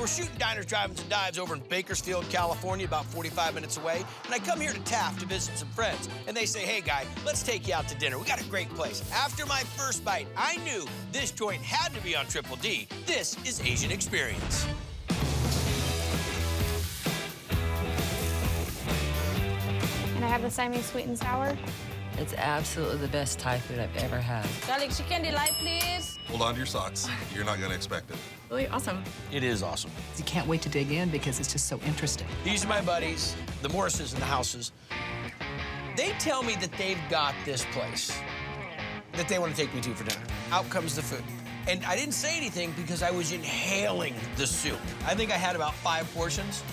we're shooting diners, drive-ins, and dives over in Bakersfield, California, about 45 minutes away. And I come here to Taft to visit some friends. And they say, hey, guy, let's take you out to dinner. We got a great place. After my first bite, I knew this joint had to be on Triple D. This is Asian Experience. Can I have the Siamese sweet and sour? It's absolutely the best Thai food I've ever had. Garlic chicken delight, please. Hold on to your socks. You're not going to expect it. Really awesome. It is awesome. You can't wait to dig in because it's just so interesting. These are my buddies, the Morrises and the Houses. They tell me that they've got this place that they want to take me to for dinner. Out comes the food. And I didn't say anything because I was inhaling the soup. I think I had about 5 portions.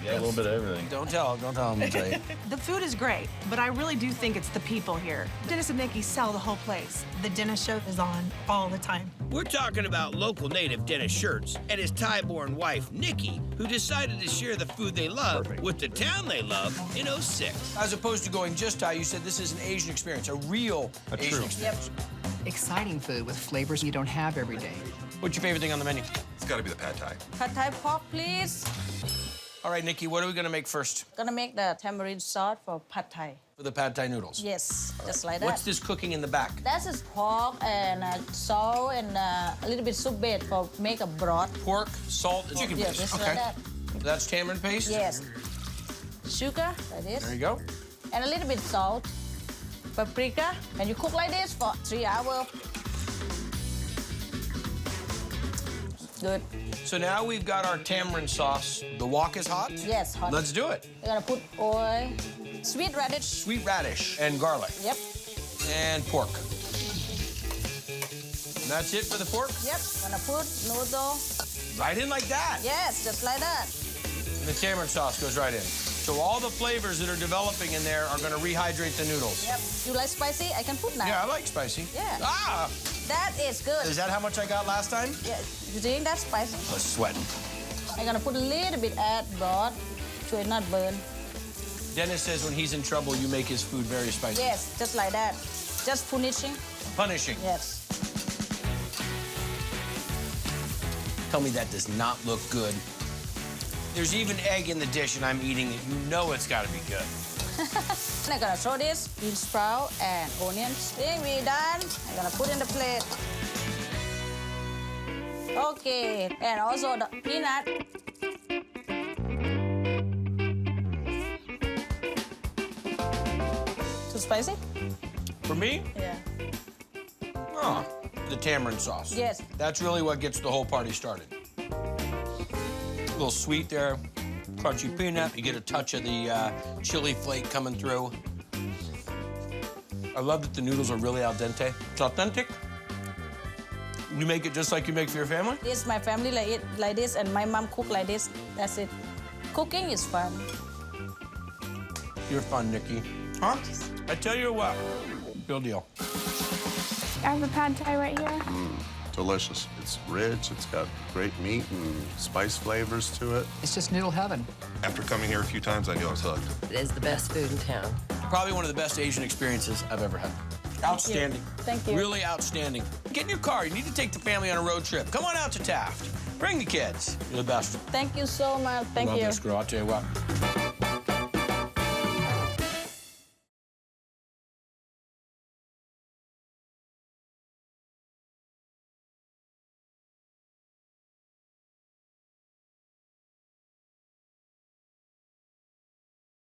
Yeah, a little bit of everything. Don't tell them, I'll tell you. The food is great, but I really do think it's the people here. Dennis and Nikki sell the whole place. The Dennis show is on all the time. We're talking about local native Dennis Shirts and his Thai-born wife, Nikki, who decided to share the food they love with the town they love in '06. As opposed to going just Thai, you said this is an Asian experience, a real Asian experience. Exciting food with flavors you don't have every day. What's your favorite thing on the menu? It's got to be the pad thai. Pad Thai pork, please. All right, Nikki, what are we gonna make first? Gonna make the tamarind sauce for Pad Thai. For the pad Thai noodles? Yes, just like that. What's this cooking in the back? That is pork and salt and a little bit soup base for make a broth. Pork, salt, and chicken Yeah, paste. just Okay. like that. That's tamarind paste? Yes. Sugar, like this. There you go. And a little bit salt. Paprika. And you cook like this for 3 hours. Good. So now we've got our tamarind sauce. The wok is hot? Yes, hot. Let's do it. We're gonna put oil, sweet radish. Sweet radish and garlic. Yep. And pork. And that's it for the pork? Yep. Gonna put noodle. Right in like that. Yes, just like that. And the tamarind sauce goes right in. So all the flavors that are developing in there are gonna rehydrate the noodles. Yep. You like spicy? I can put now. Yeah, I like spicy. Yeah. Ah! That is good. Is that how much I got last time? Yeah. You think that's spicy? I was sweating. I'm gonna put a little bit add broth so it not burn. Dennis says when he's in trouble, you make his food very spicy. Yes, just like that. Just punishing. Punishing. Yes. Tell me that does not look good. There's even egg in the dish, and I'm eating it. You know it's got to be good. I'm gonna throw this bean sprout and onions. Then we done. I'm gonna put in the plate. Okay, and also the peanut. Too spicy? For me, Yeah. oh, the tamarind sauce. Yes. That's really what gets the whole party started. A little sweet there, crunchy peanut. You get a touch of the chili flake coming through. I love that the noodles are really al dente. It's authentic. You make it just like you make for your family? This my family like it like this, and my mom cook like this. That's it. Cooking is fun. You're fun, Nikki. Huh? I tell you what, real deal. I have a pad thai right here. Delicious. It's rich, it's got great meat and spice flavors to it. It's just noodle heaven. After coming here a few times, I knew I was hooked. It is the best food in town. Probably one of the best Asian experiences I've ever had. Outstanding. Thank you. Really outstanding. Get in your car. You need to take the family on a road trip. Come on out to Taft. Bring the kids. You're the best. Thank you so much. Thank Love you. this girl. I'll tell you what.